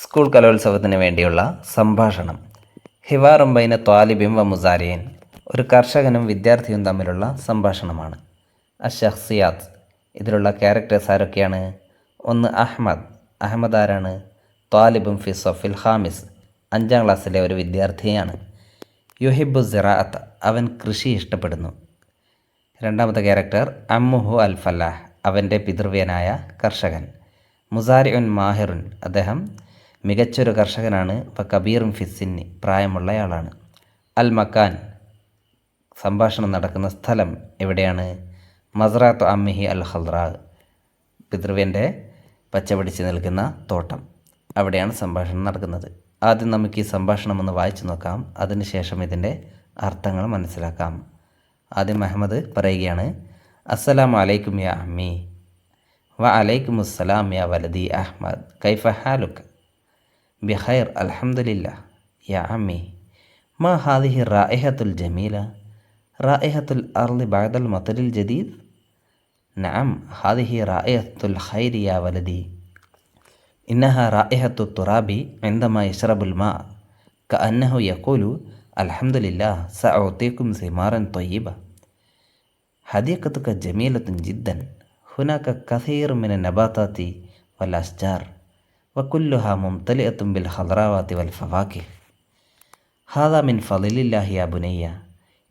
School കലോത്സവത്തിന് വേണ്ടിയുള്ള സംഭാഷണം. ഹിവാറും ബൈന ത്വാലിബിൻ വ മുസാരിയൻ. ഒരു കർഷകനും വിദ്യാർത്ഥിയും തമ്മിലുള്ള സംഭാഷണമാണ്. അഷഖ്സിയാത്ത്. ഇതിലുള്ള ക്യാരക്ടേഴ്സ് ആരൊക്കെയാണ്? ഒന്ന് അഹ്മദ്. അഹമ്മദ് ആരാണ്? ത്വാലിബും ഫി സഫിൽ ഖാമിസ്. 5ാം ക്ലാസ്സിലെ ഒരു വിദ്യാർത്ഥിയാണ്. യുഹിബു സിറാഅത്ത്. അവൻ കൃഷി ഇഷ്ടപ്പെടുന്നു. രണ്ടാമത്തെ ക്യാരക്ടർ അമ്മുഹു അൽ ഫലാഹ്. അവൻ്റെ പിതൃവ്യനായ കർഷകൻ. മുസാരിഉൻ മാഹിറുൻ. അദ്ദേഹം മികച്ചൊരു കർഷകനാണ്. വ കബീറും ഫിസ്സിന്നി. പ്രായമുള്ളയാളാണ്. അൽ മക്കാൻ. സംഭാഷണം നടക്കുന്ന സ്ഥലം എവിടെയാണ്? മസ്റാത്തു അമ്മിഹി അൽ ഖദ്റാ. പിതൃവ്യൻ്റെ പച്ചപിടിച്ച് നിൽക്കുന്ന തോട്ടം. അവിടെയാണ് സംഭാഷണം നടക്കുന്നത്. ആദ്യം നമുക്ക് ഈ സംഭാഷണം ഒന്ന് വായിച്ചു നോക്കാം. അതിനുശേഷം ഇതിൻ്റെ അർത്ഥങ്ങൾ മനസ്സിലാക്കാം. ആദ്യം അഹമ്മദ് പറയുകയാണ്, അസ്സലാമു അലൈക്കും യാ അമ്മി. വ അലൈക്കും അസ്സലാം യാ വലദി അഹ്മദ്. കൈഫ ഹാലുക? ബിഖൈർ അൽഹംദുലില്ലാ. യാ അമ്മി, മാ ഹാദിഹി റായിഹത്തുൽ ജമീല? റായിഹത്തുൽ അർളി ബഅദൽ മത്റിൽ ജദീദ്? നഅം, ഹാദിഹി റായിഹത്തുൽ ഖൈരി യാ വലദി. ഇന്നഹാ റായിഹത്തു തുറാബി ഇൻദമാ യശ്റബുൽ മാ കഅന്നഹു യഖൂലു അൽഹംദുലില്ലാ സഅഉതീകും സിമാറൻ ത്വയ്യിബ. ഹദീഖതുക ജമീലത്തുൻ ജിദ്ദൻ. ഹുനാക കസീർ മിന നബാതാതി വൽ അശ്ജാർ വകുല്ലുഹാ മുംതലിഅത്തുൻ ബിൽ ഖദ്റാവാതി വൽ ഫവാകിഹ്. ഹാദാ മിൻ ഫളിലില്ലാഹി യാ ബുനയ്യ.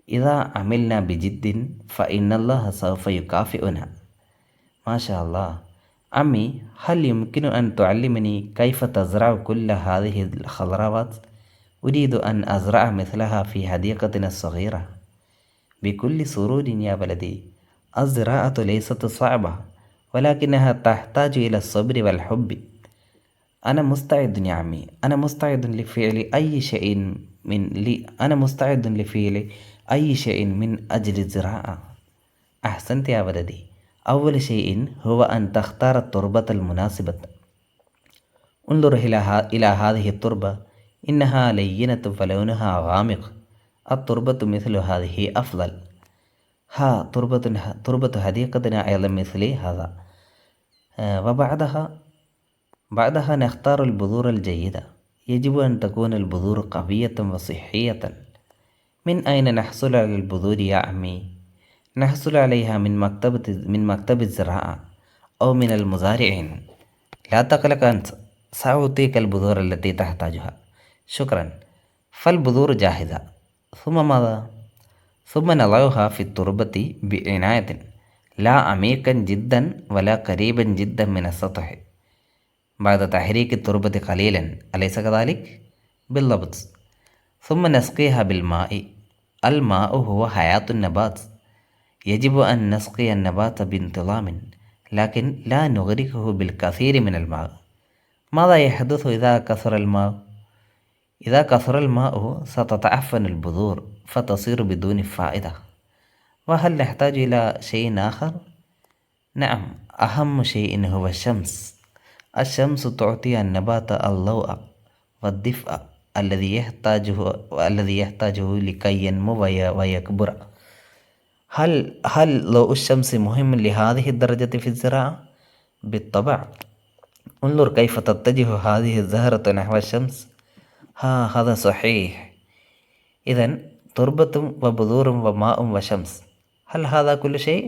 ഇദാ അമിൽനാ ബിജിദ്ദിൻ ഫഇന്നല്ലാഹ സൗഫ യുകാഫിഉനാ. മാഷാ അല്ലാഹ്. അമ്മി, ഹൽ യുംകിനു അൻ തുഅല്ലിമനി കൈഫ തസ്റഉ കുല്ല ഹാദിഹിൽ ഖദ്റാവാത്? ഉരീദു അൻ അസ്റഅ മിസ്ലഹാ ഫി ഹദീഖത്തിന സ്സഗീറ. ബികുല്ലി സുറൂരിൻ യാ വലദി. الزراعة ليست صعبة ولكنها تحتاج إلى الصبر والحب. أنا مستعد يا عمي. أنا مستعد لفعل أي شيء من أجل الزراعة. أحسنت يا ولدي. أول شيء هو أن تختار التربة المناسبة. انظر إلى هذه التربة. إنها لينة ولونها غامق. التربة مثل هذه أفضل. ها تربة حديقتنا أيضا مثل هذا. بعدها نختار البذور الجيدة. يجب أن تكون البذور قوية وصحية. من أين نحصل على البذور يا عمي؟ نحصل عليها من مكتب الزراعة أو من المزارعين. لا تقلق أنت، سأعطيك البذور التي تحتاجها. شكرا. فالبذور جاهزة. ثم ماذا؟ ثم نضعها في التربة بعناية، لا عميقا جدا ولا قريبا جدا من السطح. بعد تحريك التربة قليلا، أليس كذلك؟ بالضبط. ثم نسقيها بالماء. الماء هو حياة النبات. يجب أن نسقي النبات بانتظام، لكن لا نغرقه بالكثير من الماء. ماذا يحدث إذا كثر الماء؟ إذا كثر الماء ستتعفن البذور فتصير بدون فائدة. وهل نحتاج إلى شيء آخر؟ نعم، أهم شيء هو الشمس. الشمس تعطي النبات الضوء والدفء الذي يحتاجه لكي ينمو ويكبر. هل ضوء الشمس مهم لهذه الدرجة في الزراعة؟ بالطبع. انظر كيف تتجه هذه الزهرة نحو الشمس. هذا صحيح. إذن تربة وبذور وماء وشمس. هل هذا كل شيء؟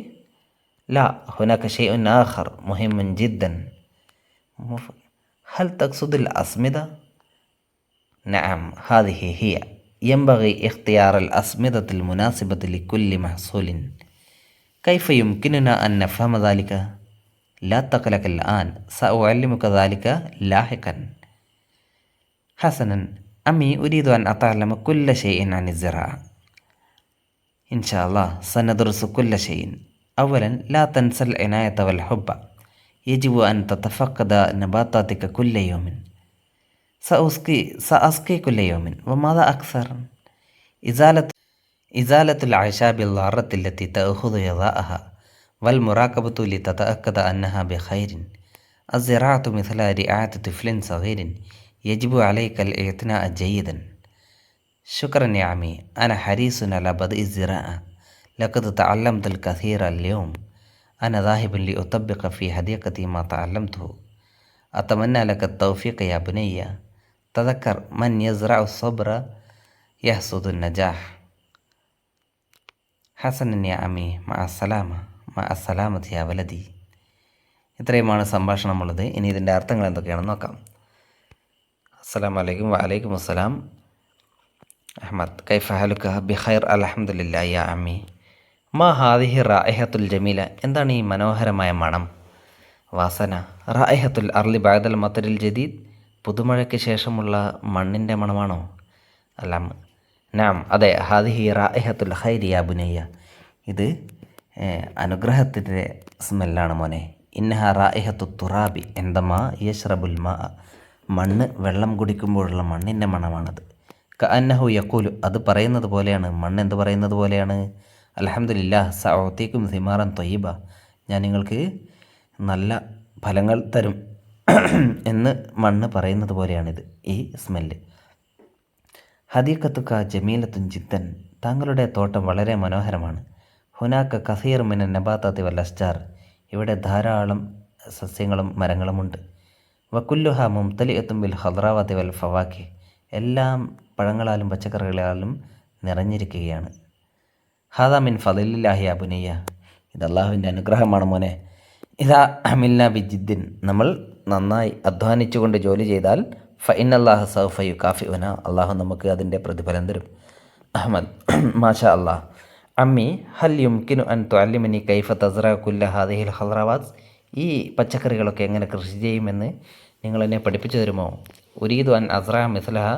لا، هناك شيء آخر مهم جدا. هل تقصد الأسمدة؟ نعم، هذه هي. ينبغي اختيار الأسمدة المناسبة لكل محصول. كيف يمكننا أن نفهم ذلك؟ لا تقلق الآن، سأعلمك ذلك لاحقا. حسنا أمي، أريد أن أتعلم كل شيء عن الزراعة. إن شاء الله سندرس كل شيء. أولا، لا تنسى العناية والحب. يجب أن تتفقد نباتاتك كل يوم. سأسقي كل يوم. وماذا أكثر؟ إزالة الأعشاب الضارة التي تأخذ غذاءها، والمراقبة لتتأكد أنها بخير. الزراعة مثل رعاية طفل صغير. يجب عليك الاعتناء جيدا. شكرا يا عمي، أنا حريص على بدء الزراعة. لقد تعلمت الكثير اليوم. أنا ذاهب لأطبق في حديقتي ما تعلمته. അത്തമന്ന ലക തൗഫീഖ് യാ ബുനയ്യ തദക്കർ മൻ യസ്റഉ സബ്ര യഹ്സുദു നജാഹ് ഹസനൻ യാ അമി മഅ സലാമത്തി യാ വലദി. ഇത്രയുമാണ് സംഭാഷണമുള്ളത്. ഇനി ഇതിൻ്റെ അർത്ഥങ്ങൾ എന്തൊക്കെയാണെന്ന് നോക്കാം. അസ്സലാമു അലൈക്കും. വഅലൈക്കും അസ്സലാം. അഹ്മദ്, കൈഫ ഹലുക? ബിഖൈർ അൽഹംദുലില്ലാഹി യാ അമ്മി. മാ ഹാദിഹി റായിഹത്തുൽ ജമീല. എന്താണ് ഈ മനോഹരമായ മണം, വാസന? റായിഹത്തുൽ അർലി ബഅദൽ മത്തരിൽ ജദീദ്. പുതുമഴയ്ക്ക് ശേഷമുള്ള മണ്ണിൻ്റെ മണമാണോ? അല്ലാം, നാം, അതെ. ഹാദിഹി റായിഹത്തുൽ ഖൈരി യാ ബുനയ്യ. ഇത് അനുഗ്രഹത്തിൻ്റെ സ്മെല്ലാണ് മോനെ. ഇന്നഹ റായിഹത്തു തുറാബി എന്തമാ യശ്റബുൽ മാ. മണ്ണ് വെള്ളം കുടിക്കുമ്പോഴുള്ള മണ്ണിൻ്റെ മണമാണത്. കഅന്നഹു യഖൂലു, അത് പറയുന്നത് പോലെയാണ്. മണ്ണ് എന്ത് പറയുന്നത് പോലെയാണ്? അൽഹംദുലില്ലാഹ് സഅതീകും സിമാറൻ ത്വയ്യിബ. ഞാൻ നിങ്ങൾക്ക് നല്ല ഫലങ്ങൾ തരും എന്ന് മണ്ണ് പറയുന്നത് പോലെയാണിത്, ഈ സ്മെല്ല്. ഹദീഖത്തുക ജമീലത്തുൻ ജിദ്ദൻ. താങ്കളുടെ തോട്ടം വളരെ മനോഹരമാണ്. ഹുനാക്ക കസീർ മിനൻ നബാതാത്തി വൽ അസ്ജാർ. ഇവിടെ ധാരാളം സസ്യങ്ങളും മരങ്ങളുമുണ്ട്. വക്കുല്ലുഹ മുംതലിഅത്തും ബിൽ ഖദ്റാവാത്തി വൽ ഫവാക്കി. എല്ലാം പഴങ്ങളാലും പച്ചക്കറികളാലും നിറഞ്ഞിരിക്കുകയാണ്. ഹാദാ മിൻ ഫളിലില്ലാഹി യാ ബുനയ്യ. ഇത് അള്ളാഹുവിൻ്റെ അനുഗ്രഹമാണ് മോനെ. ഇദാ അമിൽന ബിജിദ്ദിൻ. നമ്മൾ നന്നായി അധ്വാനിച്ചുകൊണ്ട് ജോലി ചെയ്താൽ ഫഇന്നല്ലാഹ സൗഫ യുകാഫിഉന. അള്ളാഹു നമുക്ക് അതിൻ്റെ പ്രതിഫലം തരും. അഹ്മദ്, മാഷാ അല്ലാഹ്. അമ്മി, ഹൽ യുംകിനു അൻ തുഅല്ലിമനി കൈഫ തസ്റഅ കുല്ല ഹാദിഹിൽ ഖദ്റാവാത്ത്. ഈ പച്ചക്കറികളൊക്കെ എങ്ങനെ കൃഷി ചെയ്യുമെന്ന് നിങ്ങൾ എന്നെ പഠിപ്പിച്ചു തരുമോ? ഉരീദു അൻ അസ്റഅ മിസ്ലഹ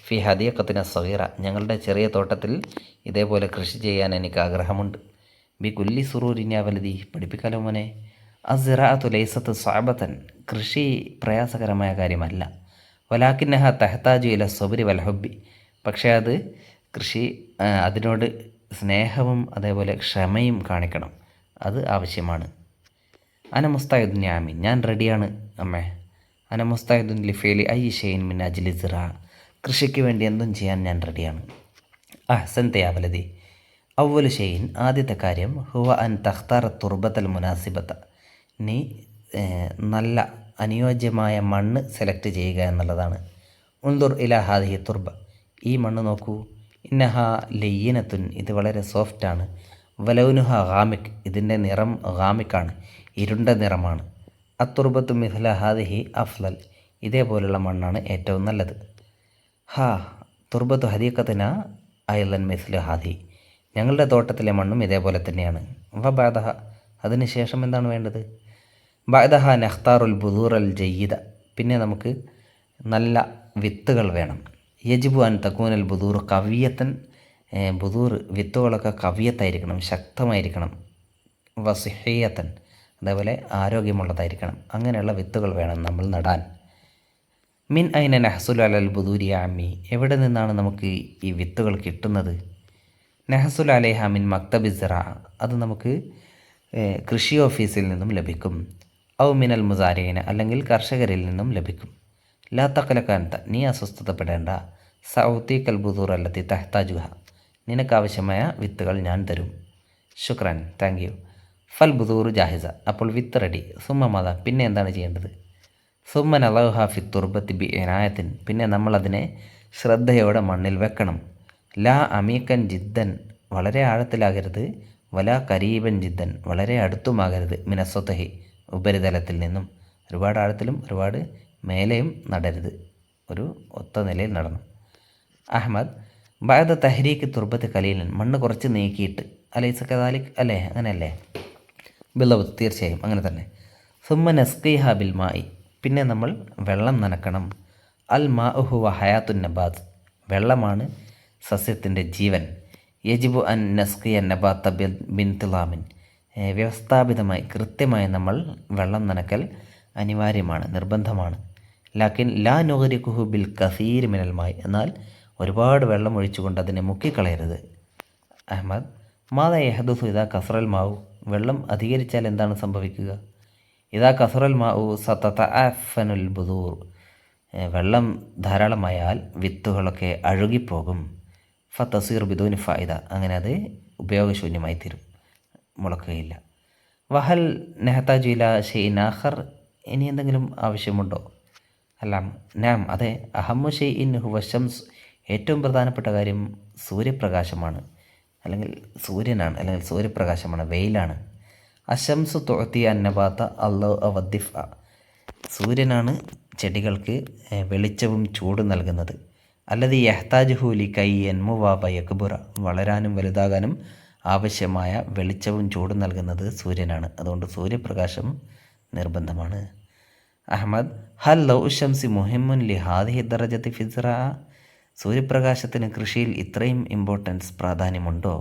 ഫി ഹദീഖത്തിന സഗീറ. ഞങ്ങളുടെ ചെറിയ തോട്ടത്തിൽ ഇതേപോലെ കൃഷി ചെയ്യാൻ എനിക്ക് ആഗ്രഹമുണ്ട്. ബി കുല്ലി സുറൂരിൻ യാ വലദി. പഠിപ്പിക്കാലോ മോനെ. അസ്റഅതു ലൈസത്ത് സ്വഅബതൻ. കൃഷി പ്രയാസകരമായ കാര്യമല്ല. വലാകിന്നഹ തഹ്താജു ഇല സ്വബ്രി വൽ ഹുബ്ബി. പക്ഷേ അത് കൃഷി അതിനോട് സ്നേഹവും അതേപോലെ ക്ഷമയും കാണിക്കണം. അത് ആവശ്യമാണ്. അന മുസ്താഹിദുൻ യാ അമ്മി. ഞാൻ റെഡിയാണ് അമ്മേ. അന മുസ്താഹിദുൻ ലിഫേലി ഐ ഷൈൻ മിൻ അജ്ലി സിറ. കൃഷിക്ക് വേണ്ടി എന്തും ചെയ്യാൻ ഞാൻ റെഡിയാണ്. അഹ്സൻത യാ വലദി. അവ്വലു ഷൈൻ, ആദ്യത്തെ കാര്യം, ഹുവ അൻ തഖ്താറ തുർബത്തൽ മുനാസിബത്ത. നീ നല്ല അനുയോജ്യമായ മണ്ണ് സെലക്ട് ചെയ്യുക എന്നുള്ളതാണ്. ഉൻദുർ ഇലാ ഹാദിഹി തുർബ. ഈ മണ്ണ് നോക്കൂ. ഇന്നഹ ലയ്യിനത്തുൻ. ഇത് വളരെ സോഫ്റ്റാണ്. വലൗനുഹ ഗാമിക്. ഇതിൻ്റെ നിറം ഗാമിക്കാണ്, ഇരുണ്ട നിറമാണ്. അത്തുർബത്തു മിഥ്ല ഹാദിഹി അഫ്ലൽ. ഇതേപോലുള്ള മണ്ണാണ് ഏറ്റവും നല്ലത്. ഹാ തുർബത്തു ഹദീഖത്തിന അയലൻ മിഥ്ല ഹാദി. ഞങ്ങളുടെ തോട്ടത്തിലെ മണ്ണും ഇതേപോലെ തന്നെയാണ്. വ ബഅദഹ. അതിനുശേഷം എന്താണ് വേണ്ടത്? ബഅദഹ നഖ്താറുൽ ബുദൂർ അൽ ജയ്യിദ. പിന്നെ നമുക്ക് നല്ല വിത്തുകൾ വേണം. യജിബു അൻ തക്കൂനൽ ബുദൂർ കവിയത്തൻ. ബുദൂർ വിത്തുകളൊക്കെ കവിയത്തായിരിക്കണം, ശക്തമായിരിക്കണം. വസിഹിയത്തൻ, അതേപോലെ ആരോഗ്യമുള്ളതായിരിക്കണം. അങ്ങനെയുള്ള വിത്തുകൾ വേണം നമ്മൾ നടാൻ. മിൻ ഐന നഹ്സുൽ അലൽ ബുദൂരി യാ അമ്മി. എവിടെ നിന്നാണ് നമുക്ക് ഈ വിത്തുകൾ കിട്ടുന്നത്? നഹ്സുൽ അലൈഹ മിൻ മക്തബി സിറാ. അത് നമുക്ക് കൃഷി ഓഫീസിൽ നിന്നും ലഭിക്കും. ഔ മിനൽ മുസാരിന, അല്ലെങ്കിൽ കർഷകരിൽ നിന്നും ലഭിക്കും. ലാ തഖലകാൻത. നീ അസ്വസ്ഥതപ്പെടേണ്ട. സൗതീക്കൽ ബുദൂർ അല്ലത്തി തഹ്താജുഹ. നിനക്കാവശ്യമായ വിത്തുകൾ ഞാൻ തരും. ശുക്രൻ, താങ്ക് യു. ഫൽ ബുദൂർ ജാഹിസ. അപ്പോൾ വിത്ത് റെഡി. സുമ്മ മത. പിന്നെ എന്താണ് ചെയ്യേണ്ടത്? സുമ്മ നളഹ ഫി തുർബത്തി ബി ഇനായത്തിൻ. പിന്നെ നമ്മളതിനെ ശ്രദ്ധയോടെ മണ്ണിൽ വെക്കണം. ലാ അമീക്കൻ ജിദ്ദൻ. വളരെ ആഴത്തിലാകരുത്. വലാ കരീബൻ ജിദ്ദൻ. വളരെ അടുത്തുമാകരുത്. മിനസ്വത്തഹി. ഉപരിതലത്തിൽ നിന്നും. ഒരുപാട് ആഴത്തിലും ഒരുപാട് മേലെയും നടരുത്. ഒരു ഒത്ത നിലയിൽ നടണം. അഹ്മദ്, ബഅദ തഹ്രീക്ക് തുർബത്ത് കലീലൻ. മണ്ണ് കുറച്ച് നീക്കിയിട്ട്. അലൈസ കദാലിക്. അല്ലേ, അങ്ങനെയല്ലേ? ബില്ലവ്, തീർച്ചയായും അങ്ങനെ തന്നെ. സുമ്മ നസ്ഖീഹ ബിൽ മായി. പിന്നെ നമ്മൾ വെള്ളം നനക്കണം. അൽ മാഉ ഹുവ ഹയാത്തുൻ നബാത്ത്. വെള്ളമാണ് സസ്യത്തിൻ്റെ ജീവൻ. യജിബു അൻ നസ്ഖിയ നബാത്ത ബിൻതിലാമിൻ. വ്യവസ്ഥാപിതമായി കൃത്യമായി നമ്മൾ വെള്ളം നനക്കൽ അനിവാര്യമാണ്, നിർബന്ധമാണ്. ലാക്കിൻ ലാ നുഗ്രിഖുഹു ബിൽ കസീർ മിനൽ മായി. എന്നാൽ ഒരുപാട് വെള്ളം ഒഴിച്ചുകൊണ്ട് അതിനെ മുക്കിക്കളയരുത്. അഹ്മദ്, മാതാ യഹദുസു ഇദാ കസറൽ മാവു. വെള്ളം അധികരിച്ചാൽ എന്താണ് സംഭവിക്കുക? ഇദാ കസറൽ മാവു സതതഅഫനുൽ ബുദൂർ. വെള്ളം ധാരാളമായാൽ വിത്തുകളൊക്കെ അഴുകിപ്പോകും. ഫതസീർ ബിദൂനി ഫായിദ. അങ്ങനെ അത് ഉപയോഗശൂന്യമായി തീരും, മുളക്കുകയില്ല. വഹൽ നെഹ്താജു ഇലാ ഷൈഇൻ ആഖർ. ഇനി എന്തെങ്കിലും ആവശ്യമുണ്ടോ? അല്ല നാം അതെ, അഹമ്മു ഷെയ്ഇൻ ഹുവ ശംസ്, ഏറ്റവും പ്രധാനപ്പെട്ട കാര്യം സൂര്യപ്രകാശമാണ്, അല്ലെങ്കിൽ സൂര്യനാണ്, അല്ലെങ്കിൽ സൂര്യപ്രകാശമാണ്, വെയിലാണ്. അശംസു തുഅത്തി അന്നബാത്ത അള്ളോ അവദ്ദിഫ, സൂര്യനാണ് ചെടികൾക്ക് വെളിച്ചവും ചൂടും നൽകുന്നത്. അല്ലതി യഹ്താജുഹൂലി കയ്യൻ മുവാബ യക്ബുറ, വളരാനും വലുതാകാനും ആവശ്യമായ വെളിച്ചവും ചൂടും നൽകുന്നത് സൂര്യനാണ്. അതുകൊണ്ട് സൂര്യപ്രകാശം നിർബന്ധമാണ്. അഹമ്മദ് ഹൽ ലൗ ഷംസി മുഹിമുൻ ലി ഹാദിഹി ദറജത്തി ഫിസ്റ, സൂര്യപ്രകാശത്തിന് കൃഷിയിൽ ഇത്രയും ഇമ്പോർട്ടൻസ്, പ്രാധാന്യമുണ്ടോ?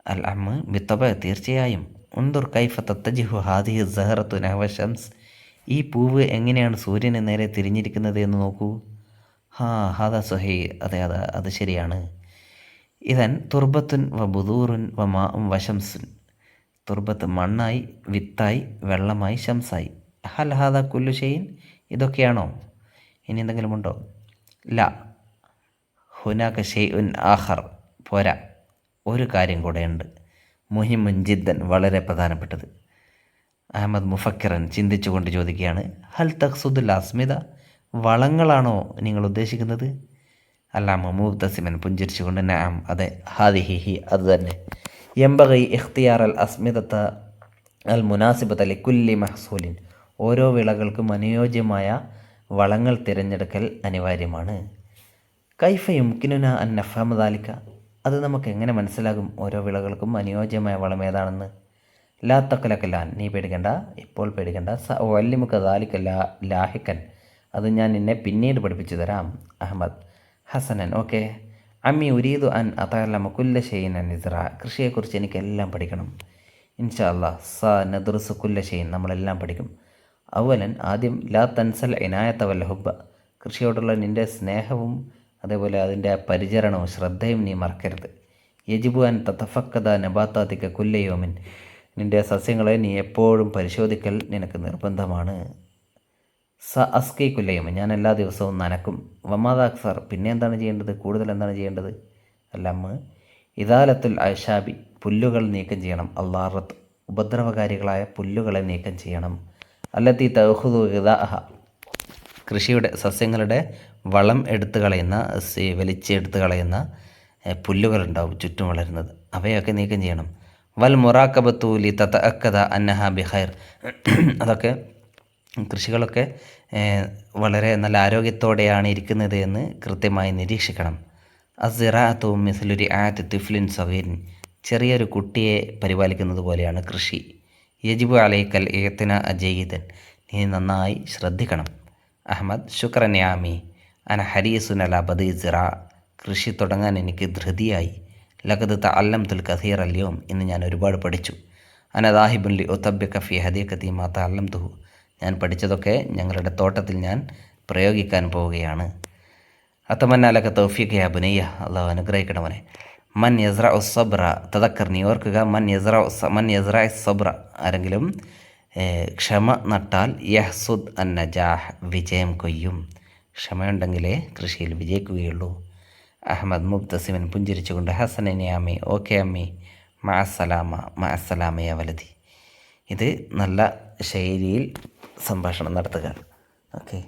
അൽ അമ്മ ബിത്തബ, തീർച്ചയായും. ഉന്ദുർ കൈഫ തത്തജിഹു ഹാദിഹി സഹറത്തു നഹവ ഷംസ്, ഈ പൂവ് എങ്ങനെയാണ് സൂര്യന് നേരെ തിരിഞ്ഞിരിക്കുന്നത് എന്ന് നോക്കൂ. ഹാദ സുഹൈ, അതെ അത് ശരിയാണ്. ഇതൻ തുർബത്തുൻ വ ബുദൂറുൻ വ മാ വശംസുൻ, തുർബത്ത് മണ്ണായി, വിത്തായി, വെള്ളമായി, ശംസായി. ഹൽ ഹാദ കുല്ലു ഷെയ്ൻ, ഇതൊക്കെയാണോ? ഇനി എന്തെങ്കിലും ഉണ്ടോ? ല ഹുനാക ഷെയ്ഉൻ ആഖർ, പോരാ, ഒരു കാര്യം കൂടെയുണ്ട്. മുഹിമുൻ ജിദ്ദൻ, വളരെ പ്രധാനപ്പെട്ടത്. അഹമ്മദ് മുഫക്കിറൻ ചിന്തിച്ചുകൊണ്ട് ചോദിക്കുകയാണ്, ഹൽ തഖ്സുദുൽ അസ്മിത, വളങ്ങളാണോ നിങ്ങൾ ഉദ്ദേശിക്കുന്നത്? അല്ലാമ മുബ്തസിമൻ പുഞ്ചിരിച്ചുകൊണ്ട് നഅം, അതെ, ഹാദിഹി, അത് തന്നെ. യംബഗി ഇഖ്തിയാർ അൽ അസ്മിദത്ത അൽ മുനാസിബത ലിക്കുല്ലി മഹ്സൂലിൻ, ഓരോ വിളകൾക്കും അനുയോജ്യമായ വളങ്ങൾ തിരഞ്ഞെടുക്കൽ അനിവാര്യമാണ്. കൈഫ യുംകിനുന അൻ നഫ്ഹമ ദാലിക, അത് നമുക്ക് എങ്ങനെ മനസ്സിലാകും ഓരോ വിളകൾക്കും അനുയോജ്യമായ വളം ഏതാണെന്ന്? ലാ തഖലഖലാൻ, നീ പേടിക്കണ്ട, ഇപ്പോൾ പേടിക്കണ്ട. സ ഉഅല്ലിമുക ദാലിക ലാഹിക്കൻ, അത് ഞാൻ നിന്നെ പിന്നീട് പഠിപ്പിച്ചു തരാം. അഹമ്മദ് ഹസനൻ, ഓക്കെ. അമ്മി ഉരീദു അൻ അതഅല്ലമ കുല്ല ഷൈഇൻ അൻ ഇസ്റാ, കൃഷിയെക്കുറിച്ച് എനിക്കെല്ലാം പഠിക്കണം. ഇൻഷാ അല്ലാ. സ നദ്റുസു കുല്ല ഷൈഇൻ, നമ്മളെല്ലാം പഠിക്കും. അവലൻ, ആദ്യം ലാ തൻസൽ ഇനായത വൽ ഹുബ്ബ, കൃഷിയോടുള്ള നിൻ്റെ സ്നേഹവും അതേപോലെ അതിൻ്റെ പരിചരണവും ശ്രദ്ധയും നീ മറക്കരുത്. യജിബു അൻ തതഫക്കദ നബാതാതിക കുല്ല യൗമിൻ, നിൻ്റെ സസ്യങ്ങളെ നീ എപ്പോഴും പരിശോധിക്കൽ നിനക്ക് നിർബന്ധമാണ്. സ അസ്കി കുല്ലയും, ഞാൻ എല്ലാ ദിവസവും നനക്കും. വമാദ അക്സർ, പിന്നെ എന്താണ് ചെയ്യേണ്ടത്, കൂടുതൽ എന്താണ് ചെയ്യേണ്ടത്? അല്ലമ്മ ഇദാലത്തുൽ അഷാബി, പുല്ലുകൾ നീക്കം ചെയ്യണം. അല്ലാറത്ത്, ഉപദ്രവകാരികളായ പുല്ലുകളെ നീക്കം ചെയ്യണം. അല്ലത്തി തഅഖുദു ഗിദാഅഹ, കൃഷിയുടെ സസ്യങ്ങളുടെ വളം എടുത്തു കളയുന്ന, വലിച്ചെടുത്ത് കളയുന്ന പുല്ലുകളുണ്ടാവും ചുറ്റും വളരുന്നത്, അവയൊക്കെ നീക്കം ചെയ്യണം. വൽ മുറാക്കബത്തു ലി തതഅക്കദ അന്നഹ ബിഖൈർ, അതൊക്കെ കൃഷികളൊക്കെ വളരെ നല്ല ആരോഗ്യത്തോടെയാണ് ഇരിക്കുന്നത് എന്ന് കൃത്യമായി നിരീക്ഷിക്കണം. അസിറാഅത്തു മിസ്ലുരി ആറ്റ് തിഫ്ലിൻ സഗീരിൻ, ചെറിയൊരു കുട്ടിയെ പരിപാലിക്കുന്നത് പോലെയാണ് കൃഷി. യജിബു അലൈക്കൽ ഇഅ്തിന ജയ്യിദൻ, നീ നന്നായി ശ്രദ്ധിക്കണം. അഹമ്മദ് ശുക്രൻ യാമി, അന ഹരീസുൻ അല ബദി സിറാ, കൃഷി തുടങ്ങാൻ എനിക്ക് ധൃതിയായി. ലഖദ് തഅല്ലംതുൽ കസീർ അൽയൗം, ഇന്ന് ഞാൻ ഒരുപാട് പഠിച്ചു. അന ദാഹിബുൻ ലി ഉതബ്ബിക ഫി ഹദീഖതി മാ തഅല്ലംതുഹു, ഞാൻ പഠിച്ചതൊക്കെ ഞങ്ങളുടെ തോട്ടത്തിൽ ഞാൻ പ്രയോഗിക്കാൻ പോവുകയാണ്. അത്തമന്ന ലക തൗഫീഖ് യാ ബുനയ്യ, അള്ളാഹു അനുഗ്രഹിക്കണവനെ. മൻ യസ്റഉ സബ്ര, തദക്കർ, നീ ഓർക്കുക, മൻ യസ്റഉ സബ്ര, ആരെങ്കിലും ക്ഷമ നട്ടാൽ യഹ്സുദ് അൻ നജാഹ്, വിജയം കൊയ്യും. ക്ഷമയുണ്ടെങ്കിലേ കൃഷിയിൽ വിജയിക്കുകയുള്ളൂ. അഹമ്മദ് മുബ്തസിമൻ പുഞ്ചിരിച്ചുകൊണ്ട് ഹസനനി അമ്മി, ഓക്കെ അമ്മി, മഅസ്സലാമ യാ വലതി. ഇത് നല്ല ശൈലിയിൽ സംഭാഷണം നടത്തുക. ഓക്കെ.